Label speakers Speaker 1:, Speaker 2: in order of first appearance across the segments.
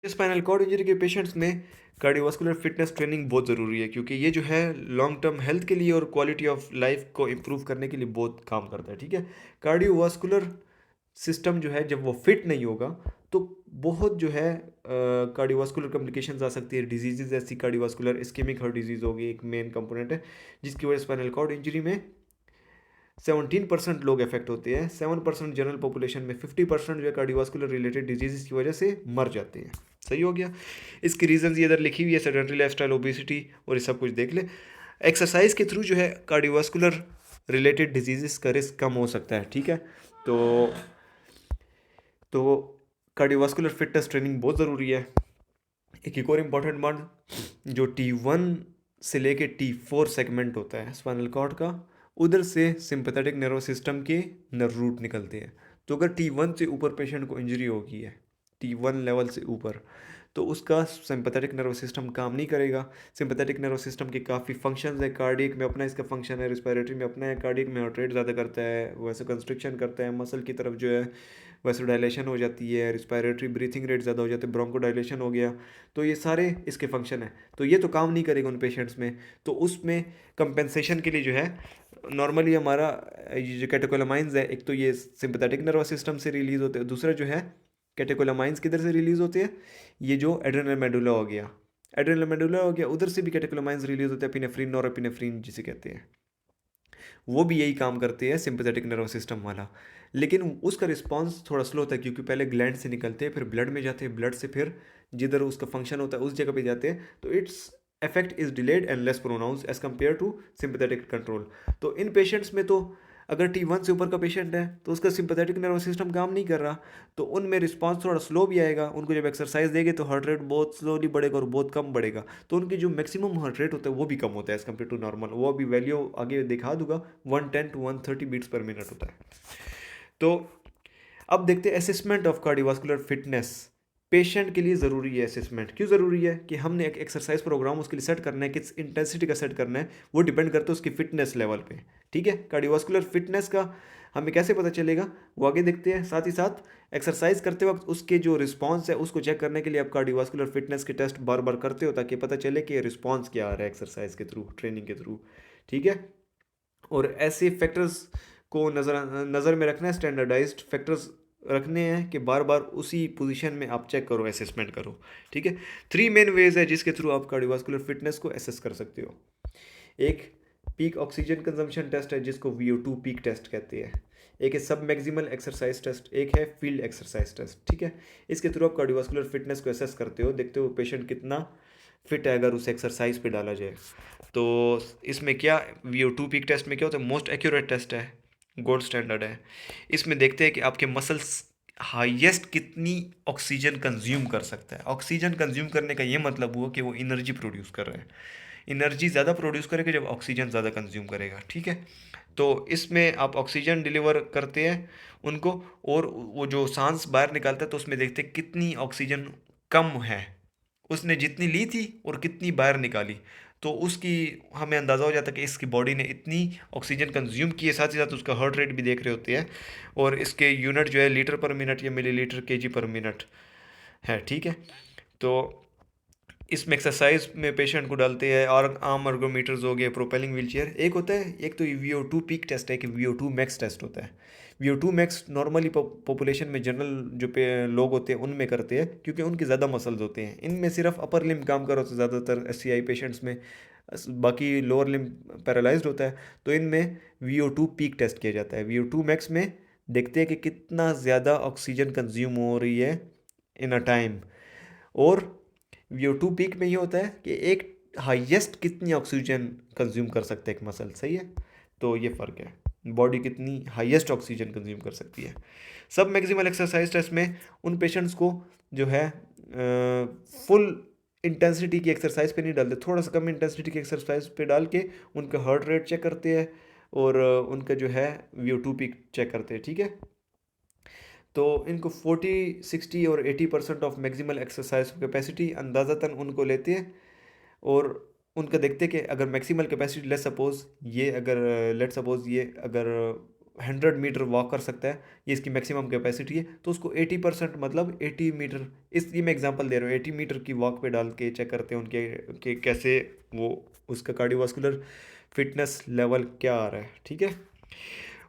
Speaker 1: Spinal cord injury के patients में cardiovascular fitness training बहुत ज़रूरी है, क्योंकि ये जो है लॉन्ग टर्म हेल्थ के लिए और क्वालिटी ऑफ लाइफ को इम्प्रूव करने के लिए बहुत काम करता है। ठीक है, कार्डियोवास्कुलर सिस्टम जो है जब वो फिट नहीं होगा तो बहुत जो है कार्डियोवास्कुलर कॉम्प्लिकेशंस आ सकती है। डिजीजेज ऐसी कार्डियोवास्कुलर इस्केमिक हार्ट डिजीज़ होगी, एक मेन कंपोनेंट है जिसकी वजह से स्पाइनल कॉर्ड इंजरी में 17% लोग अफेक्ट होते हैं। 7% जनरल पॉपुलेशन में 50% जो है कार्डियोवास्कुलर रिलेटेड डिजीज़ की वजह से मर जाते हैं। सही हो गया। इसकी रीजंस ये इधर लिखी हुई है, सेडेंटरी लाइफस्टाइल, ओबेसिटी और ये सब कुछ देख ले। एक्सरसाइज के थ्रू जो है कार्डियोवास्कुलर रिलेटेड डिजीज़ का रिस्क कम हो सकता है। ठीक है, तो तो कार्डियोवास्कुलर फिटनेस ट्रेनिंग बहुत ज़रूरी है। एक और इम्पॉर्टेंट बात, जो T1 से लेके T4 सेगमेंट होता है स्पाइनल कॉर्ड का, उधर से सिंपैथेटिक नर्वस सिस्टम के नर्व रूट निकलते हैं। तो अगर T1 से ऊपर पेशेंट को इंजरी होगी है, T1 लेवल से ऊपर, तो उसका सिंपैथेटिक नर्वस सिस्टम काम नहीं करेगा। सिंपैथेटिक नर्वस सिस्टम के काफ़ी फंक्शंस है। कार्डियक में अपना इसका फंक्शन है, रिस्पिरेटरी में अपना है। कार्डियक में हार्ट रेट ज़्यादा करता है, वैसे कंस्ट्रिक्शन करता है, मसल की तरफ जो है वैसे डायलेशन हो जाती है, रिस्पिरेटरी ब्रीथिंग रेट ज़्यादा हो जाती है, ब्रोंको डायलेशन हो गया। तो ये सारे इसके फंक्शन है, तो ये तो काम नहीं करेगा उन पेशेंट्स में। तो उसमें कंपेंसेशन के लिए जो है नॉर्मली हमारा ये जो कैटेकोलामाइंस है, एक तो ये सिंपैथेटिक नर्वस सिस्टम से रिलीज होते हैं, दूसरा जो है कैटेकोलामाइंस किधर से रिलीज होते हैं, ये जो एड्रेनल मेडुला हो गया, एड्रेनल मेडुला हो गया, उधर से भी कैटेकोलामाइंस रिलीज होते हैं, एपिनेफ्रिन, नॉरएपिनेफ्रिन जिसे कहते हैं। वो भी यही काम करते हैं, सिंपैथेटिक नर्वस सिस्टम वाला। लेकिन उसका रिस्पांस थोड़ा स्लो होता है, क्योंकि पहले ग्लैंड से निकलते हैं, फिर ब्लड में जाते हैं, ब्लड से फिर जिधर उसका फंक्शन होता है उस जगह पे जाते हैं। तो its effect is delayed and less pronounce as compare to sympathetic control. तो इन पेशेंट्स में तो अगर T1 से ऊपर का पेशेंट है तो उसका सिंपैथेटिक नर्वस सिस्टम काम नहीं कर रहा, तो उनमें रिस्पांस थोड़ा स्लो भी आएगा। उनको जब एक्सरसाइज देंगे तो हार्ट रेट बहुत स्लोली बढ़ेगा और बहुत कम बढ़ेगा, तो उनकी जो मैक्सिमम हार्ट रेट होता है वो भी कम होता है एज कम्पेयर टू नॉर्मल। वो अभी वैल्यू आगे दिखा दूंगा, 110 to 130 बीट्स पर मिनट होता है। तो अब देखते हैं assessment of cardiovascular fitness. Patient के लिए ज़रूरी है असेसमेंट। क्यों ज़रूरी है कि हमने एक एक्सरसाइज प्रोग्राम उसके लिए सेट करना है, किस इंटेंसिटी का सेट करना है, वो डिपेंड करता है उसकी फिटनेस लेवल पे। ठीक है, कार्डियोवास्कुलर फिटनेस का हमें कैसे पता चलेगा, वो आगे देखते हैं। साथ ही साथ एक्सरसाइज करते वक्त उसके जो रिस्पॉन्स है उसको चेक करने के लिए आप कार्डियोवास्कुलर फिटनेस के टेस्ट बार बार करते हो, ताकि पता चले कि रिस्पॉन्स क्या आ रहा है एक्सरसाइज के थ्रू, ट्रेनिंग के थ्रू। ठीक है, और ऐसे फैक्टर्स को नज़र में रखना है, स्टैंडर्डाइज्ड फैक्टर्स रखने हैं कि बार बार उसी पोजीशन में आप चेक करो, असेसमेंट करो। ठीक है, 3 मेन वेज है जिसके थ्रू आप कार्डियोवास्कुलर फिटनेस को असेस कर सकते हो। एक पीक ऑक्सीजन कंजम्पशन टेस्ट है जिसको VO2 पीक टेस्ट कहते हैं। एक है सब मैक्सिमल एक्सरसाइज टेस्ट, एक है फील्ड एक्सरसाइज टेस्ट। ठीक है, इसके थ्रू आप कार्डियोवास्कुलर फिटनेस को असेस करते हो, देखते हो पेशेंट कितना फिट है अगर उस एक्सरसाइज पे डाला जाए। तो इसमें क्या, VO2 पीक टेस्ट में क्या होता है, मोस्ट एक्यूरेट टेस्ट है, गोल्ड स्टैंडर्ड है। इसमें देखते हैं कि आपके मसल्स हाईएस्ट कितनी ऑक्सीजन कंज्यूम कर सकता है। ऑक्सीजन कंज्यूम करने का ये मतलब हुआ कि वो एनर्जी प्रोड्यूस कर रहे हैं। एनर्जी ज़्यादा प्रोड्यूस करेगा जब ऑक्सीजन ज़्यादा कंज्यूम करेगा। ठीक है, तो इसमें आप ऑक्सीजन डिलीवर करते हैं उनको, और वो जो सांस बाहर निकालता है तो उसमें देखते हैं कितनी ऑक्सीजन कम है, उसने जितनी ली थी और कितनी बाहर निकाली। तो उसकी हमें अंदाज़ा हो जाता है कि इसकी बॉडी ने इतनी ऑक्सीजन कंज्यूम की है। साथ ही साथ उसका हार्ट रेट भी देख रहे होते हैं, और इसके यूनिट जो है लीटर पर मिनट या मिलीलीटर केजी पर मिनट है। ठीक है, तो इसमें एक्सरसाइज में पेशेंट को डालते हैं, और आर्म अर्गोमीटर्स हो गए, प्रोपेलिंग व्हीलचेयर एक होता है, एक तो VO2 पीक टेस्ट है कि VO2 मैक्स टेस्ट होता है। VO2 मैक्स नॉर्मली पॉपुलेशन में जनरल जो पे लोग होते हैं उनमें करते हैं, क्योंकि उनके ज़्यादा मसल्स होते हैं। इनमें सिर्फ अपर लिम्ब काम कर रहा होता है ज़्यादातर SCI पेशेंट्स में, बाकी लोअर लिम्ब पैरालाइज्ड होता है। तो इनमें VO2 पीक टेस्ट किया जाता है। VO2 मैक्स में देखते हैं कि कितना ज़्यादा ऑक्सीजन कंज्यूम हो रही है इन अ टाइम, और VO2 पीक में ये होता है कि एक हाईएस्ट कितनी ऑक्सीजन कंज्यूम कर सकता है एक मसल। सही है, तो ये फ़र्क है, बॉडी कितनी हाईएस्ट ऑक्सीजन कंज्यूम कर सकती है। सब मैक्सिमल एक्सरसाइज टेस्ट में उन पेशेंट्स को जो है फुल इंटेंसिटी की एक्सरसाइज पे नहीं डालते, थोड़ा सा कम इंटेंसिटी की एक्सरसाइज पे डाल के उनका हार्ट रेट चेक करते हैं, और उनका जो है VO2 पीक चेक करते हैं। ठीक है, तो इनको 40, 60 और 80% ऑफ मैक्सिमल एक्सरसाइज कैपेसिटी अंदाज़तन उनको लेते हैं, और उनका देखते हैं कि अगर मैक्सिमल कैपेसिटी लेट सपोज ये अगर 100 मीटर वॉक कर सकता है, ये इसकी मैक्सिमम कैपेसिटी है, तो उसको 80% मतलब 80 मीटर, इसलिए मैं एग्जांपल दे रहा हूँ, 80 मीटर की वॉक पे डाल के चेक करते हैं उनके कि कैसे वो उसका कार्डियोवास्कुलर फिटनेस लेवल क्या आ रहा है, ठीक है।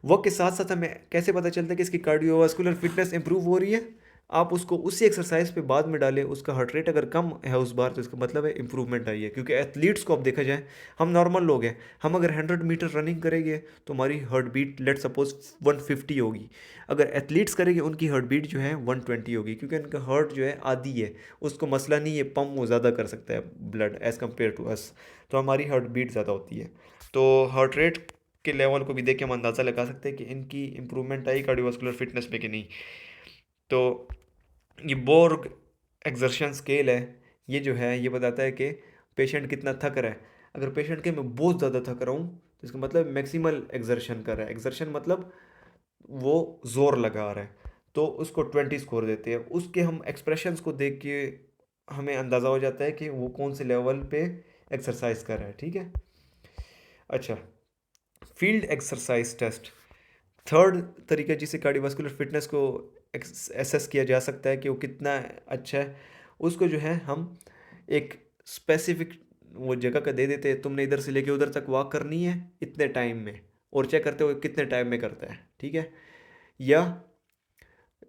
Speaker 1: वक्त के साथ साथ हमें कैसे पता चलता है कि इसकी कार्डियोवास्कुलर फिटनेस इंप्रूव हो रही है? आप उसको उसी एक्सरसाइज पे बाद में डालें, उसका हार्ट रेट अगर कम है उस बार, तो इसका मतलब है इंप्रूवमेंट आई है। क्योंकि एथलीट्स को अब देखा जाए, हम नॉर्मल लोग हैं, हम अगर 100 मीटर रनिंग करेंगे तो हमारी हार्ट बीट लेट सपोज 150 होगी। अगर एथलीट्स करेंगे उनकी हार्ट बीट जो है 120 होगी, क्योंकि उनका हार्ट जो है आदी है, उसको मसला नहीं है, पम्प वो ज़्यादा कर सकता है blood as compare to us, तो हमारी हार्ट बीट ज़्यादा होती है। तो हार्ट रेट के लेवल को भी देख के हम अंदाज़ा लगा सकते हैं कि इनकी इंप्रूवमेंट आई कार्डियोवास्कुलर फिटनेस में कि नहीं। तो ये बोर्ग एक्सर्शन स्केल है, ये जो है ये बताता है कि पेशेंट कितना थक रहा है। अगर पेशेंट के मैं बहुत ज़्यादा थक रहा हूँ तो इसका मतलब मैक्सिमल एक्सर्शन कर रहा है, एक्सर्शन मतलब वो जोर लगा रहा है, तो उसको 20 स्कोर देते हैं। उसके हम एक्सप्रेशंस को देख के हमें अंदाज़ा हो जाता है कि वो कौन से लेवल पे एक्सरसाइज कर रहा है, ठीक है। अच्छा, फील्ड एक्सरसाइज टेस्ट, थर्ड तरीका जिससे कार्डियोवास्कुलर फिटनेस को एसेस किया जा सकता है कि वो कितना अच्छा है, उसको जो है हम एक स्पेसिफिक वो जगह का दे देते हैं, तुमने इधर से लेके उधर तक वॉक करनी है इतने टाइम में, और चेक करते हो कितने टाइम में करता है, ठीक है। या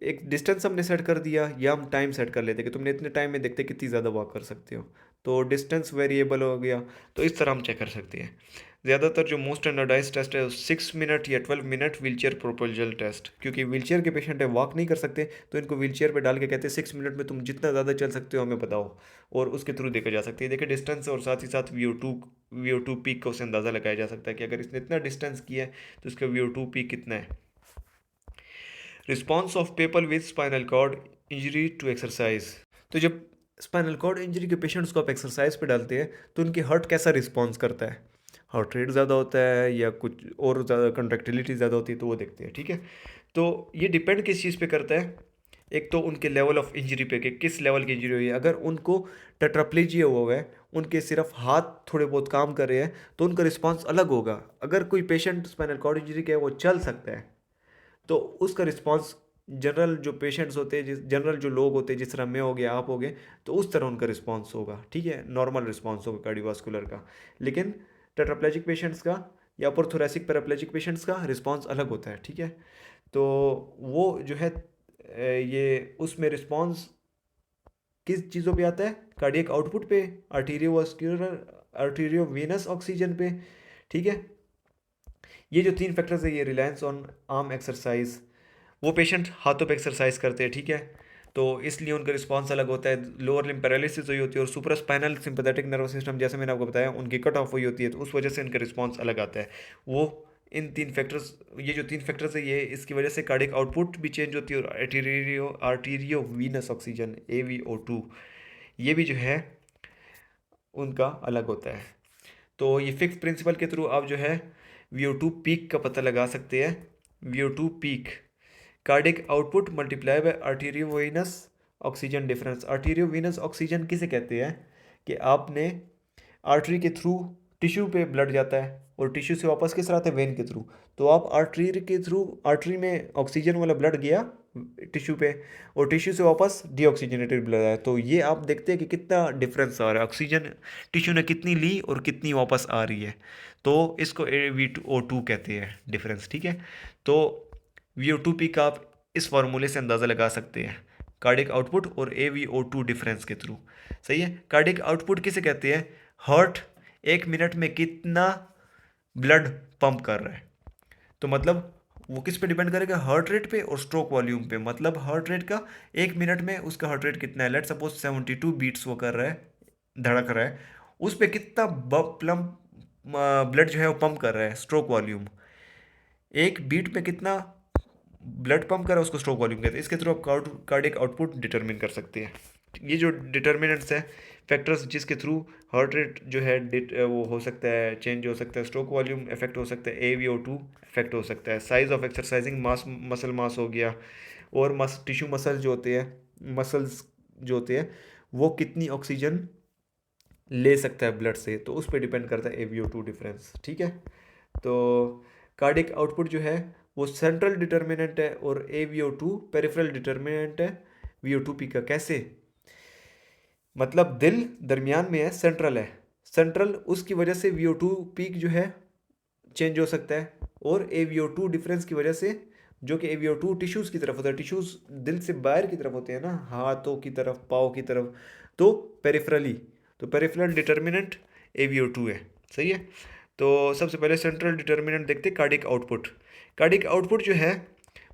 Speaker 1: एक डिस्टेंस हमने सेट कर दिया, या हम टाइम सेट कर लेते कि तुमने इतने टाइम में देखते कितनी ज़्यादा वॉक कर सकते हो, तो डिस्टेंस वेरिएबल हो गया। तो इस तरह हम चेक कर सकते हैं। ज़्यादातर जो मोस्ट स्टैंडर्डाइज टेस्ट है 6 मिनट या 12 मिनट व्हीलचेयर प्रोपोजल टेस्ट, क्योंकि व्हीलचेयर के पेशेंट है वॉक नहीं कर सकते, तो इनको व्हीलचेयर पे डाल के कहते हैं 6 मिनट में तुम जितना ज़्यादा चल सकते हो हमें बताओ, और उसके थ्रू देखा जा सकती है। देखिए डिस्टेंस और साथ ही साथ वी ओ टू पीक का उससे अंदाज़ा लगाया जा सकता है कि अगर इसने इतना डिस्टेंस किया है तो इसका वी ओ टू पीक कितना है। Response of people with spinal cord injury to exercise, तो जब स्पाइनल कॉर्ड इंजरी के पेशेंट्स को आप एक्सरसाइज पे डालते हैं तो उनके हार्ट कैसा रिस्पॉन्स करता है, हार्ट रेट ज़्यादा होता है या कुछ और ज़्यादा कंट्रैक्टिलिटी ज़्यादा होती है, तो वो देखते हैं, ठीक है। तो ये डिपेंड किस चीज़ पे करता है, एक तो उनके लेवल ऑफ इंजरी पे कि किस लेवल की इंजरी हुई है। अगर उनको टेट्राप्लेजिया हुआ है, उनके सिर्फ हाथ थोड़े बहुत काम कर रहे हैं, तो उनका रिस्पॉन्स अलग होगा। अगर कोई पेशेंट स्पाइनल कॉर्ड इंजरी का है वो चल सकता है, तो उसका रिस्पांस जनरल जो पेशेंट्स होते हैं, जिस जनरल जो लोग होते हैं, जिस तरह मैं हो गया आप हो गए, तो उस तरह उनका रिस्पांस होगा, ठीक है, नॉर्मल रिस्पांस होगा कार्डियोवास्कुलर का। लेकिन टेट्राप्लेजिक पेशेंट्स का या अपर थोरेसिक पैराप्लेजिक पेशेंट्स का रिस्पांस अलग होता है, ठीक है। तो वो जो है ये उसमें रिस्पांस किस चीज़ों पे आता है, कार्डियक आउटपुट पे, आर्टीरियोवास्कुलर, आर्टीरियो वेनस ऑक्सीजन पे, ठीक है। ये जो 3 फैक्टर्स है, ये रिलायंस ऑन आर्म एक्सरसाइज, वो पेशेंट हाथों पे एक्सरसाइज करते हैं, ठीक है, तो इसलिए उनका रिस्पांस अलग होता है। लोअर लिम्ब पैरालिसिस हुई होती है और सुपरास्पाइनल सिंपैथेटिक नर्वस सिस्टम, जैसे मैंने आपको बताया, उनकी कट ऑफ हुई होती है, तो उस वजह से इनका रिस्पांस अलग आता है। वो इन 3 फैक्टर्स, ये जो 3 फैक्टर्स है, ये इसकी वजह से कार्डियक आउटपुट भी चेंज होती है, और आर्टीरियो वीनस ऑक्सीजन AVO2 ये भी जो है उनका अलग होता है। तो ये फिक्स प्रिंसिपल के थ्रू आप जो है VO2 पीक का पता लगा सकते हैं। VO2 peak cardiac output multiply by arteriovenous oxygen difference. Arteriovenous oxygen किसे कहते हैं कि आपने आर्टरी के थ्रू टिश्यू पे ब्लड जाता है और टिश्यू से वापस किस तरह आता है, वेन के थ्रू, तो आप आर्टरी के थ्रू, आर्टरी में ऑक्सीजन वाला ब्लड गया टिश्यू पे, और टिश्यू से वापस डीऑक्सीजनेटेड ब्लड आया, तो ये आप देखते हैं कि कितना डिफरेंस आ रहा है, ऑक्सीजन टिश्यू ने कितनी ली और कितनी वापस आ रही है, तो इसको AVO2 कहते हैं डिफरेंस, ठीक है। तो VO2 पीक आप इस फार्मूले से अंदाज़ा लगा सकते हैं, कार्डिक आउटपुट और AVO2 डिफरेंस के थ्रू, सही है। कार्डिक आउटपुट किसे कहते हैं, हार्ट 1 मिनट में कितना ब्लड पंप कर रहा है, तो मतलब वो किस पे डिपेंड करेगा, हार्ट रेट पे और स्ट्रोक वॉल्यूम पे। मतलब हार्ट रेट का 1 मिनट में उसका हार्ट रेट कितना है, लेट सपोज 72 बीट्स वो कर रहा है, धड़क रहा है, उस पे कितना प्लम ब्लड जो है वो पंप कर रहा है, स्ट्रोक वॉल्यूम, एक बीट पे कितना ब्लड पंप कर रहा है उसको स्ट्रोक वॉल्यूम कहते हैं। इसके थ्रू आप कार्डियक आउटपुट डिटरमिन कर सकते हैं। ये जो डिटर्मिनेंट्स है, फैक्टर्स जिसके थ्रू हार्ट रेट जो है वो हो सकता है, चेंज हो सकता है, स्ट्रोक वॉल्यूम इफेक्ट हो सकता है, AVO2 इफेक्ट हो सकता है, size of exercising mass, muscle mass हो गया, और टिश्यू मसल जो होते हैं, मसल्स जो होते हैं, वो कितनी ऑक्सीजन ले सकता है ब्लड से, तो उस पर डिपेंड करता है AVO2 डिफरेंस, ठीक है। तो कार्डिक आउटपुट जो है वो सेंट्रल डिटर्मिनेंट है और AVO2 पेरिफेरल डिटर्मिनेंट है VO2 पीक का। कैसे? मतलब दिल दरमियान में है, सेंट्रल है, सेंट्रल उसकी वजह से VO2 पीक जो है चेंज हो सकता है, और AVO2 डिफरेंस की वजह से, जो कि AVO2 टिश्यूज़ की तरफ होता है, टिश्यूज़ दिल से बाहर की तरफ होते हैं ना, हाथों की तरफ, पाँव की तरफ, तो पेरिफेरली, तो पेरिफेरल डिटर्मिनेंट AVO2 है। सही है। तो सबसे पहले सेंट्रल डिटर्मिनेंट देखते हैं, कार्डिक आउटपुट। कार्डिक आउटपुट जो है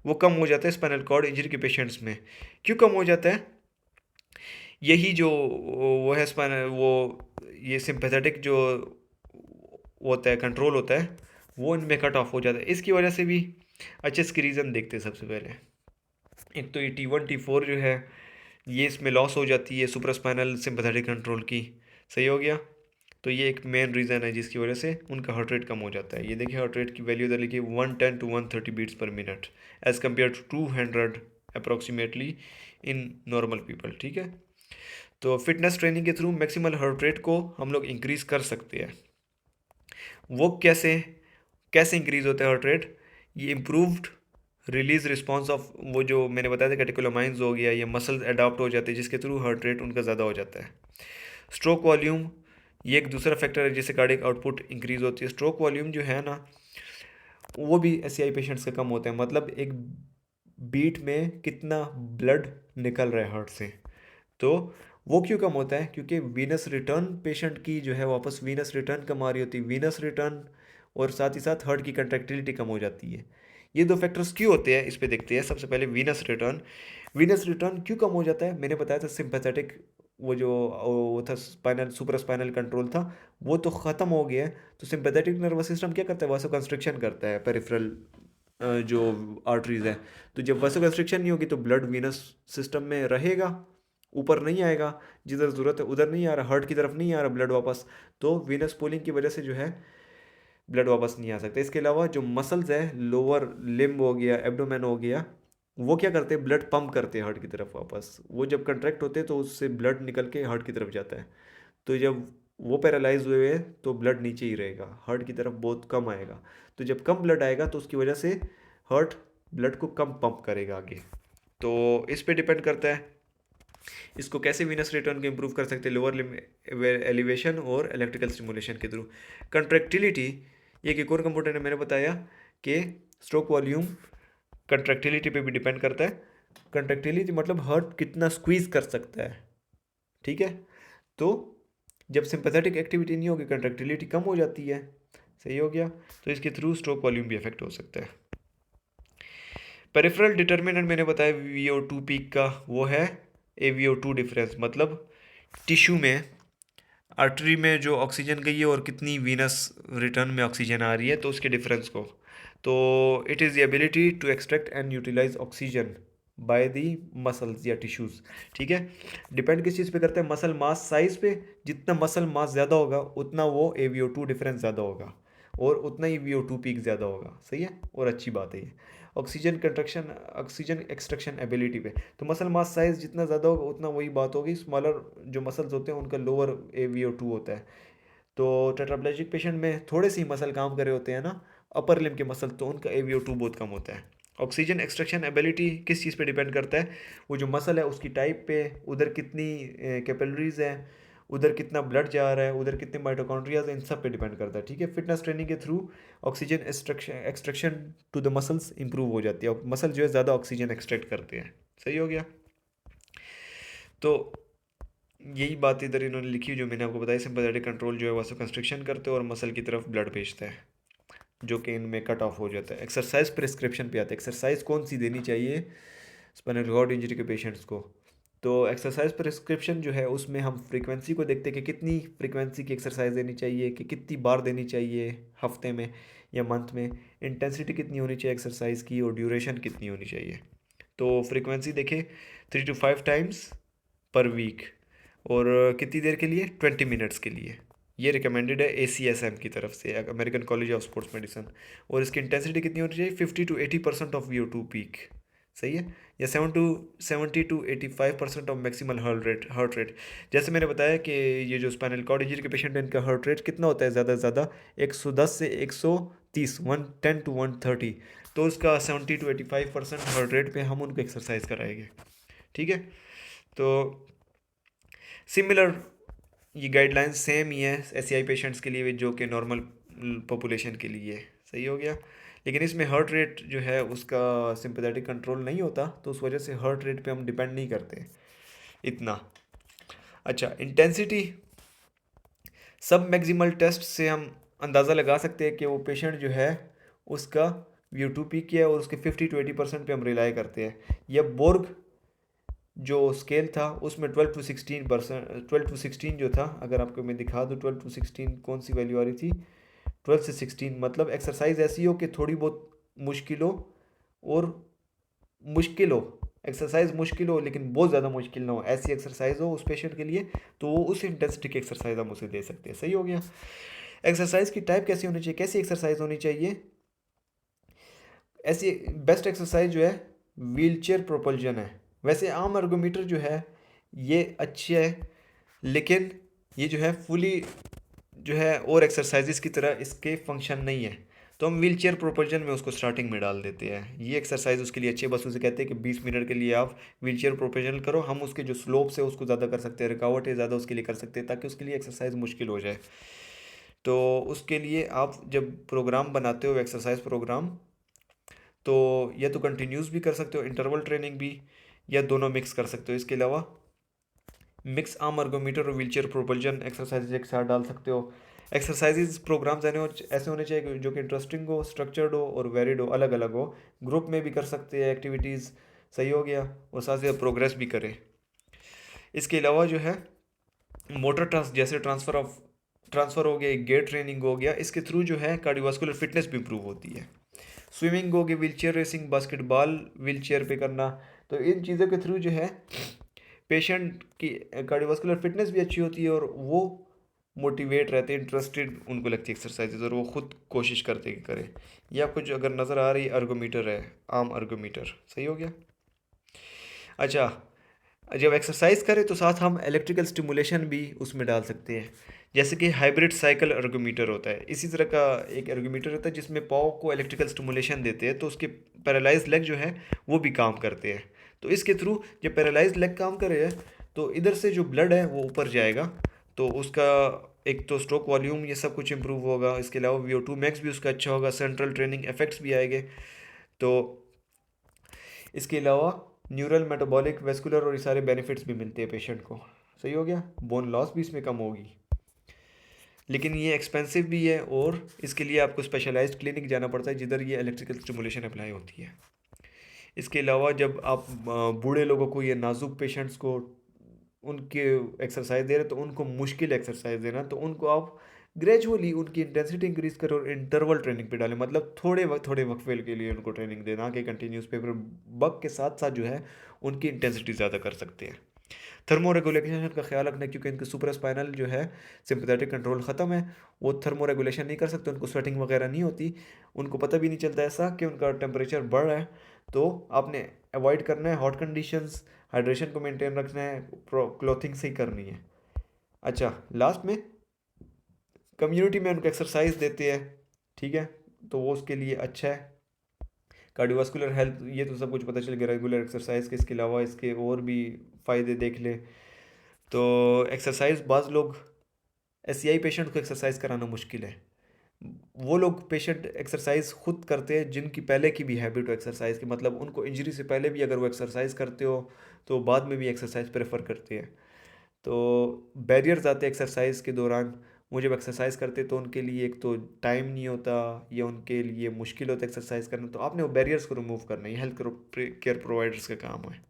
Speaker 1: वो कम हो जाता है स्पाइनल कॉर्ड इंजरी के पेशेंट्स में। क्यों कम हो जाता है? यही जो वो है स्पाइनल, वो ये सिंपैथेटिक जो होता है, कंट्रोल होता है, वो इनमें कट ऑफ हो जाता है। इसकी वजह से भी अच्छे इसकी रीज़न देखते हैं। सबसे पहले एक तो ये T1 T4 जो है, ये इसमें लॉस हो जाती है सुपरास्पाइनल सिंपैथेटिक कंट्रोल की। सही हो गया। तो ये एक मेन रीज़न है जिसकी वजह से उनका हार्ट रेट कम हो जाता है। ये देखिए हार्ट रेट की वैल्यू इधर लिखिए 110 to 130 beats per minute as compare to 200 approximately in normal people. ठीक है। तो फिटनेस ट्रेनिंग के थ्रू मैक्सिमल हार्ट रेट को हम लोग इंक्रीज़ कर सकते हैं। वो कैसे कैसे इंक्रीज़ होता है हार्ट रेट? ये इम्प्रूव्ड रिलीज रिस्पॉन्स ऑफ, वो जो मैंने बताया था कैटेकोलामाइंस हो गया, ये मसल्स अडॉप्ट हो जाते हैं जिसके थ्रू हार्ट रेट उनका ज़्यादा हो जाता है। स्ट्रोक वॉल्यूम, ये एक दूसरा फैक्टर है जिससे कार्डियक आउटपुट इंक्रीज होती है। स्ट्रोक वॉल्यूम जो है ना, वो भी SCI पेशेंट्स का कम होता है। मतलब एक बीट में कितना ब्लड निकल रहा है हार्ट से। तो वो क्यों कम होता है? क्योंकि वीनस रिटर्न पेशेंट की जो है वापस वीनस रिटर्न कम आ रही होती है, वीनस रिटर्न, और साथ ही साथ हार्ट की कंट्रैक्टिलिटी कम हो जाती है। ये दो फैक्टर्स क्यों होते हैं इस पे देखते हैं। सबसे पहले वीनस रिटर्न। वीनस रिटर्न क्यों कम हो जाता है? मैंने बताया था सिंपैथेटिक, वो था स्पाइनल, सुपर स्पाइनल कंट्रोल था, वो तो ख़त्म हो गया है। तो सिंपैथेटिक नर्वस सिस्टम क्या करता है? वासो कंस्ट्रिक्शन करता है पेरिफेरल जो आर्टरीज है। तो जब वासो कंस्ट्रिक्शन नहीं होगी तो ब्लड वीनस सिस्टम में रहेगा, ऊपर नहीं आएगा, जिधर ज़रूरत है उधर नहीं आ रहा, हार्ट की तरफ नहीं आ रहा ब्लड वापस। तो वीनस पुलिंग की वजह से जो है ब्लड वापस नहीं आ सकता। इसके अलावा जो मसल्स है, लोअर लिम्ब हो गया, एब्डोमेन हो गया, वो क्या करते हैं? ब्लड पंप करते हैं हार्ट की तरफ वापस। वो जब कंट्रैक्ट होते हैं तो उससे ब्लड निकल के हार्ट की तरफ जाता है। तो जब वो पैरालाइज हुए हैं तो ब्लड नीचे ही रहेगा, हार्ट की तरफ बहुत कम आएगा। तो जब कम ब्लड आएगा तो उसकी वजह से हार्ट ब्लड को कम पंप करेगा आगे। तो इस पे डिपेंड करता है। इसको कैसे वीनस रिटर्न को इम्प्रूव कर सकते हैं? लोअर लिम्ब एलिवेशन और इलेक्ट्रिकल स्टिमुलेशन के थ्रू। कंट्रैक्टिलिटी, ये एक और कंपोनेंट है, मैंने बताया कि स्ट्रोक वॉल्यूम कंट्रैक्टिलिटी पे भी डिपेंड करता है। कंट्रैक्टिलिटी मतलब हार्ट कितना स्क्वीज कर सकता है। ठीक है। तो जब सिंपैथेटिक एक्टिविटी नहीं होगी, कंट्रैक्टिलिटी कम हो जाती है। सही हो गया। तो इसके थ्रू स्ट्रोक वॉल्यूम भी अफेक्ट हो सकता है। पेरिफेरल डिटर्मिनेंट मैंने बताया VO2 पीक का, वो है AVO2 डिफरेंस। मतलब टिश्यू में, आर्टरी में जो ऑक्सीजन गई है और कितनी वीनस रिटर्न में ऑक्सीजन आ रही है, तो उसके डिफरेंस को। तो it is the ability to extract and utilise oxygen by the muscles या टिश्यूज़। ठीक है। डिपेंड किस चीज़ पे करता है? मसल मास साइज पे। जितना मसल मास ज़्यादा होगा उतना वो AVO2 डिफरेंस ज़्यादा होगा, और उतना ही VO2 पीक ज़्यादा होगा। सही है, और अच्छी बात है ये। Oxygen construction, oxygen extraction ability पे, तो मसल मास साइज जितना ज़्यादा होगा उतना वही बात होगी। स्मॉलर जो मसल्स होते हैं उनका लोअर AVO2 होता है। तो टेट्राप्लेजिक पेशेंट में थोड़े से ही मसल काम कर रहे होते हैं ना, अपर लिम्ब के मसल, तो उनका AVO2 बहुत कम होता है। ऑक्सीजन एक्सट्रैक्शन एबिलिटी किस चीज़ पे डिपेंड करता है? वो जो मसल है उसकी टाइप पे, उधर कितनी कैपिलरीज हैं, उधर कितना ब्लड जा रहा है, उधर कितने माइटोकॉन्ड्रियाज हैं, इन सब पे डिपेंड करता है। ठीक है। फिटनेस ट्रेनिंग के through oxygen extraction to the muscles improve हो जाती है, और मसल जो है ज़्यादा ऑक्सीजन एक्सट्रैक्ट करते हैं। सही हो गया। तो यही बात इधर इन्होंने लिखी जो मैंने आपको बताया। सिंपैथेटिक कंट्रोल जो है वासो कंस्ट्रिक्शन करते हैं और मसल की तरफ ब्लड भेजता है, जो कि इनमें कट ऑफ हो जाता है। एक्सरसाइज प्रिस्क्रिप्शन पे आते हैं। एक्सरसाइज कौन सी देनी चाहिए स्पाइनल कॉर्ड इंजरी के पेशेंट्स को? तो एक्सरसाइज प्रिस्क्रिप्शन जो है उसमें हम फ्रीक्वेंसी को देखते हैं कि कितनी फ्रीक्वेंसी की एक्सरसाइज देनी चाहिए, कि कितनी बार देनी चाहिए हफ्ते में या मंथ में, इंटेंसिटी कितनी होनी चाहिए एक्सरसाइज की, और ड्यूरेशन कितनी होनी चाहिए। तो फ्रीक्वेंसी देखें 3 to 5 टाइम्स पर वीक, और कितनी देर के लिए? 20 मिनट्स के लिए। ये रिकमेंडेड है ACSM की तरफ से, American college of sports medicine. और इसकी इंटेंसिटी कितनी होनी चाहिए? 50 to 80% ऑफ VO2 पीक। सही है, या 70 to 85% of maximal heart rate. जैसे मैंने बताया कि ये जो स्पाइनल कॉर्ड इंजरी के पेशेंट हैं इनका हार्ट रेट कितना होता है ज़्यादा से ज़्यादा 110 से 130, 110 to 130। तो उसका 70 to 85% हार्ट रेट पे हम उनको एक्सरसाइज कराएंगे। ठीक है, तो सिमिलर ये गाइडलाइंस सेम ही है एससीआई पेशेंट्स के लिए भी जो कि नॉर्मल पॉपुलेशन के लिए है। सही हो गया, लेकिन इसमें हार्ट रेट जो है उसका सिंपैथेटिक कंट्रोल नहीं होता, तो उस वजह से हार्ट रेट पे हम डिपेंड नहीं करते इतना। अच्छा, इंटेंसिटी सब मैक्सिमल टेस्ट से हम अंदाज़ा लगा सकते हैं कि वो पेशेंट जो है उसका VO2 क्या है, और उसके 50 to 80% पे हम रिलाई करते हैं। या बोर्ग जो स्केल था उसमें 12 to 16 जो था, अगर आपको मैं दिखा दूँ 12 to 16 कौन सी वैल्यू आ रही थी, 12 से 16 मतलब एक्सरसाइज ऐसी हो कि थोड़ी बहुत मुश्किल हो, और मुश्किल हो एक्सरसाइज मुश्किल हो लेकिन बहुत ज़्यादा मुश्किल ना हो, ऐसी एक्सरसाइज हो उस पेशेंट के लिए, तो वो उस इंटेंसिटी की एक्सरसाइज हम उसे दे सकते हैं। सही हो गया। एक्सरसाइज की टाइप कैसी होनी चाहिए, कैसी एक्सरसाइज होनी चाहिए, ऐसी बेस्ट एक्सरसाइज जो है व्हील चेयर प्रोपल्जन है। वैसे आम अर्गोमीटर जो है ये अच्छी है, लेकिन ये जो है फुली जो है और एक्सरसाइजेस की तरह इसके फंक्शन नहीं है, तो हम व्हील चेयर प्रोपल्जन में उसको स्टार्टिंग में डाल देते हैं। ये एक्सरसाइज उसके लिए अच्छी है, बस उसे कहते हैं कि 20 मिनट के लिए आप व्हील चेयर प्रोपल्जन करो। हम उसके जो स्लोप्स है उसको ज़्यादा कर सकते हैं, रुकावट है ज़्यादा उसके लिए कर सकते हैं, ताकि उसके लिए एक्सरसाइज मुश्किल हो जाए। तो उसके लिए आप जब प्रोग्राम बनाते हो एक्सरसाइज प्रोग्राम, तो या तो कंटिन्यूस भी कर सकते हो, इंटरवल ट्रेनिंग भी, या दोनों मिक्स कर सकते हो। इसके अलावा मिक्स आर्म अर्गोमीटर और व्हीलचेयर प्रोपल्जन एक्सरसाइजेज एक साथ डाल सकते हो। एक्सरसाइजेज प्रोग्राम्स ऐसे होने चाहिए जो कि इंटरेस्टिंग हो, स्ट्रक्चर्ड हो और वेरिड हो, अलग अलग हो। ग्रुप में भी कर सकते हैं एक्टिविटीज़। सही हो गया, और साथ ही प्रोग्रेस भी करें। इसके अलावा जो है मोटर जैसे ट्रांसफ़र हो गया, गेट ट्रेनिंग हो गया, इसके थ्रू जो है कार्डियोवास्कुलर फिटनेस भी इंप्रूव होती है। स्विमिंग हो गई, व्हीलचेयर रेसिंग, बास्केटबॉल व्हीलचेयर पे करना, तो इन चीज़ों के थ्रू जो है पेशेंट की कार्डियोवास्कुलर फिटनेस भी अच्छी होती है, और वो मोटिवेट रहते हैं, इंटरेस्टेड उनको लगती है एक्सरसाइजेज, और वो खुद कोशिश करते कि करें। ये आपको जो अगर नज़र आ रही अर्गोमीटर है, आर्म अर्गोमीटर। सही हो गया। अच्छा, जब एक्सरसाइज करें तो साथ हम इलेक्ट्रिकल स्टिमुलेशन भी उसमें डाल सकते हैं, जैसे कि हाइब्रिड साइकिल अर्गोमीटर होता है। इसी तरह का एक अर्गोमीटर होता है जिसमें पाव को इलेक्ट्रिकल स्टिमुलेशन देते हैं, तो उसके पैरालाइज लेग जो है वो भी काम करते हैं। तो इसके थ्रू जब पैरालाइज लेग काम करे तो इधर से जो ब्लड है वो ऊपर जाएगा, तो उसका एक तो स्ट्रोक वॉल्यूम ये सब कुछ इंप्रूव होगा। इसके अलावा VO2 मैक्स भी उसका अच्छा होगा, सेंट्रल ट्रेनिंग इफेक्ट्स भी आएंगे। तो इसके अलावा न्यूरल, मेटाबॉलिक, वेस्कुलर और ये सारे बेनिफिट्स भी मिलते हैं पेशेंट को। सही हो गया, बोन लॉस भी इसमें कम होगी। लेकिन ये एक्सपेंसिव भी है, और इसके लिए आपको स्पेशलाइज्ड क्लिनिक जाना पड़ता है जिधर ये इलेक्ट्रिकल स्टिमुलेशन अप्लाई होती है। इसके अलावा जब आप बूढ़े लोगों को, ये नाजुक पेशेंट्स को उनके एक्सरसाइज दे रहे हैं, तो उनको मुश्किल एक्सरसाइज देना, तो उनको आप ग्रेजुअली उनकी इंटेंसिटी इंक्रीज करो और इंटरवल ट्रेनिंग पे डालें, मतलब थोड़े वक्फे के लिए उनको ट्रेनिंग देना कि कंटिन्यूस पेपर वर्क के साथ साथ जो है उनकी इंटेंसिटी ज़्यादा कर सकते हैं। थर्मो रेगुलेशन का ख्याल रखना, क्योंकि इनके सुपर स्पाइनल जो है सिंपैथेटिक कंट्रोल ख़त्म है, वो थर्मो रेगुलेशन नहीं कर सकते, उनको स्वेटिंग वगैरह नहीं होती, उनको पता भी नहीं चलता ऐसा कि उनका टेम्परेचर बढ़ रहा है। तो आपने अवॉइड करना है हॉट कंडीशंस, हाइड्रेशन को मेंटेन रखना है, क्लॉथिंग सही करनी है। अच्छा, लास्ट में कम्युनिटी में उनको एक्सरसाइज देते हैं, ठीक है, तो वो उसके लिए अच्छा है। कार्डियोवास्कुलर हेल्थ ये तो सब कुछ पता चल गया रेगुलर एक्सरसाइज के। इसके अलावा इसके और भी फ़ायदे देख ले, तो एक्सरसाइज बाज़ लोग एससीआई पेशेंट को एक्सरसाइज कराना मुश्किल है। वो लोग पेशेंट एक्सरसाइज खुद करते हैं जिनकी पहले की भी हैबिट हो एक्सरसाइज की, मतलब उनको इंजरी से पहले भी अगर वो एक्सरसाइज करते हो तो बाद में भी एक्सरसाइज प्रेफर करते हैं। तो बैरियर्स आते हैं एक्सरसाइज के दौरान। वो जब एक्सरसाइज करते तो उनके लिए एक तो टाइम नहीं होता, या उनके लिए मुश्किल होता है एक्सरसाइज करना, तो आपने वो बैरियर्स को रिमूव करना है, ये हेल्थ केयर प्रोवाइडर्स का काम है।